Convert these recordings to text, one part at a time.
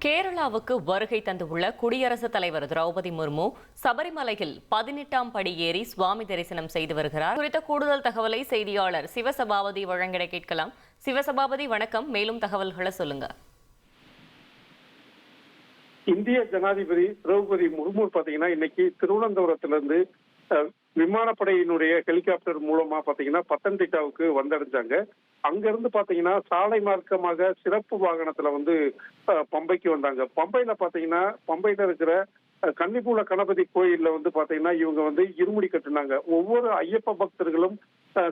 கேரளாவுக்கு வருகை தந்துள்ள குடியரசுத் தலைவர் திரௌபதி முர்மு சபரிமலையில் 18ஆம் படி ஏறி சுவாமி தரிசனம் செய்து வருகிறார். குறித்த கூடுதல் தகவலை செய்தியாளர் சிவசபாபதி வழங்கிட கேட்கலாம். சிவசபாபதி, வணக்கம். மேலும் தகவல்களை சொல்லுங்க. இந்திய ஜனாதிபதி திரௌபதி முர்மு பாத்தீங்கன்னா இன்னைக்கு திருவனந்தபுரத்திலிருந்து விமானப்படையினுடைய ஹெலிகாப்டர் மூலமா பாத்தீங்கன்னா பத்தனந்திட்டாவுக்கு வந்தடைஞ்சாங்க. அங்க இருந்து பாத்தீங்கன்னா சாலை மார்க்கமாக சிறப்பு வாகனத்துல பம்பைக்கு வந்தாங்க. பம்பையில பாத்தீங்கன்னா பம்பையில இருக்கிற கன்னிபூல கணபதி கோயில்ல பாத்தீங்கன்னா இவங்க இருமுடி கட்டுனாங்க. ஒவ்வொரு ஐயப்ப பக்தர்களும்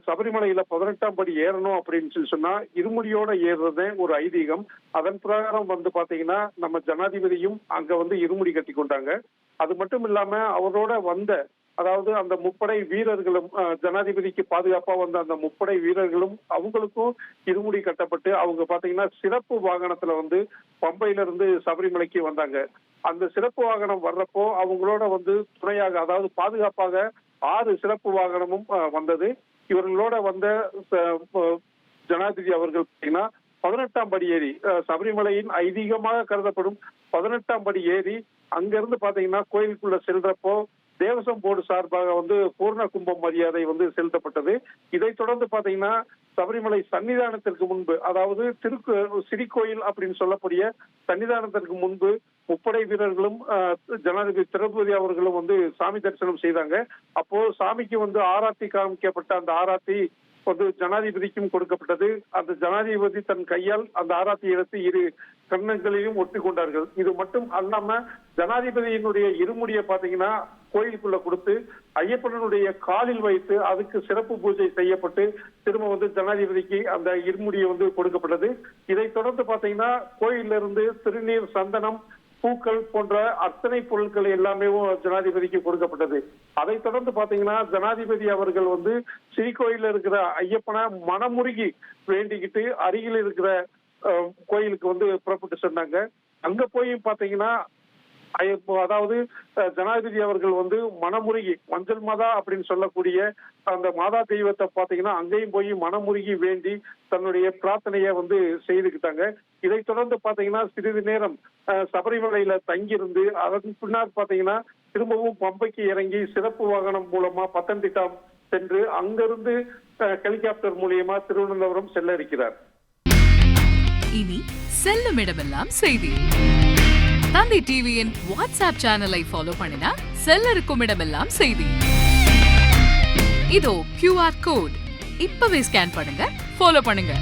சபரிமலையில 18ஆம் படி ஏறணும் அப்படின்னு சொன்னா இருமுடியோட ஏறுறதே ஒரு ஐதீகம். அதன் பிரகாரம் பாத்தீங்கன்னா நம்ம ஜனாதிபதியும் அங்க இருமுடி கட்டி கொண்டாங்க. அது மட்டும் இல்லாம அவரோட அதாவது அந்த முப்படை வீரர்களும் ஜனாதிபதிக்கு பாதுகாப்பா அந்த முப்படை வீரர்களும் அவங்களுக்கும் இருமுடி கட்டப்பட்டு அவங்க பாத்தீங்கன்னா சிறப்பு வாகனத்துல பம்பையில இருந்து சபரிமலைக்கு வந்தாங்க. அந்த சிறப்பு வாகனம் வர்றப்போ அவங்களோட துணையாக அதாவது பாதுகாப்பாக 6 சிறப்பு வாகனமும் வந்தது. இவர்களோட ஜனாதிபதி அவர்கள் பாத்தீங்கன்னா 18ஆம் படி ஏறி சபரிமலையின் ஐதீகமாக கருதப்படும் 18ஆம் படி ஏறி அங்கிருந்து பாத்தீங்கன்னா கோயிலுக்குள்ள செல்றப்போ தேவசம் போர்டு சார்பாக பூர்ண கும்பம் மரியாதை செலுத்தப்பட்டது. இதைத் தொடர்ந்து பாத்தீங்கன்னா சபரிமலை சன்னிதானத்திற்கு முன்பு அதாவது சிறிகோயில் அப்படின்னு சொல்லக்கூடிய சன்னிதானத்திற்கு முன்பு முப்படை வீரர்களும் ஜனாதிபதி திரௌபதி அவர்களும் சாமி தரிசனம் செய்தாங்க. அப்போ சாமிக்கு ஆராத்தி காமிக்கப்பட்ட அந்த ஆராத்தி ஜனாதிபதிக்கும் கொடுக்கப்பட்டது. அந்த ஜனாதிபதி தன் கையால் அந்த ஆராத்தி எடுத்து 2 கன்னங்களையும் ஒட்டி கொண்டார்கள். இது மட்டும் அல்லாம ஜனாதிபதியினுடைய இருமுடியை பாத்தீங்கன்னா கோயிலுக்குள்ள கொடுத்து ஐயப்பனுடைய காலில் வைத்து அதுக்கு சிறப்பு பூஜை செய்யப்பட்டு திரும்ப ஜனாதிபதிக்கு அந்த இருமுடியை கொடுக்கப்பட்டது. இதைத் தொடர்ந்து பாத்தீங்கன்னா கோயிலிருந்து இருந்து திருநீர், சந்தனம், பூக்கள் போன்ற அத்தனை பொருட்கள் எல்லாமே ஜனாதிபதிக்கு கொடுக்கப்பட்டது. அதைத் தொடர்ந்து பாத்தீங்கன்னா ஜனாதிபதி அவர்கள் ஸ்ரீகோயில இருக்கிற ஐயப்பனை மனமுருகி வேண்டிக்கிட்டு அருகில் இருக்கிற கோயிலுக்கு புறப்பட்டு சொன்னாங்க. அங்க போய் பாத்தீங்கன்னா அதாவது ஜனாதிபதி அவர்கள் மனமுருகி மஞ்சள் மாதா அப்படின்னு சொல்லக்கூடிய அந்த மாதா தெய்வத்தை பாத்தீங்கன்னா அங்கேயும் போய் மனமுருகி வேண்டி தன்னுடைய பிரார்த்தனைய செய்துக்கிட்டாங்க. இதைத் தொடர்ந்து பாத்தீங்கன்னா சிறிது நேரம் சபரிமலையில தங்கியிருந்து அதன் பின்னர் பாத்தீங்கன்னா திரும்பவும் பம்பைக்கு இறங்கி சிறப்பு வாகனம் மூலமா பத்தனந்திட்டா சென்று அங்கிருந்து ஹெலிகாப்டர் மூலியமா திருவனந்தபுரம் செல்ல இருக்கிறார். இனி செல்லும் இடமெல்லாம் செய்தி. தந்தி டிவியின் வாட்ஸ்அப் சேனலை ஃபாலோ பண்ணினா செல்ல இருக்கும் இடமெல்லாம் செய்தி. இதோ QR கோட் இப்பவே ஸ்கேன் பண்ணுங்க, ஃபாலோ பண்ணுங்க.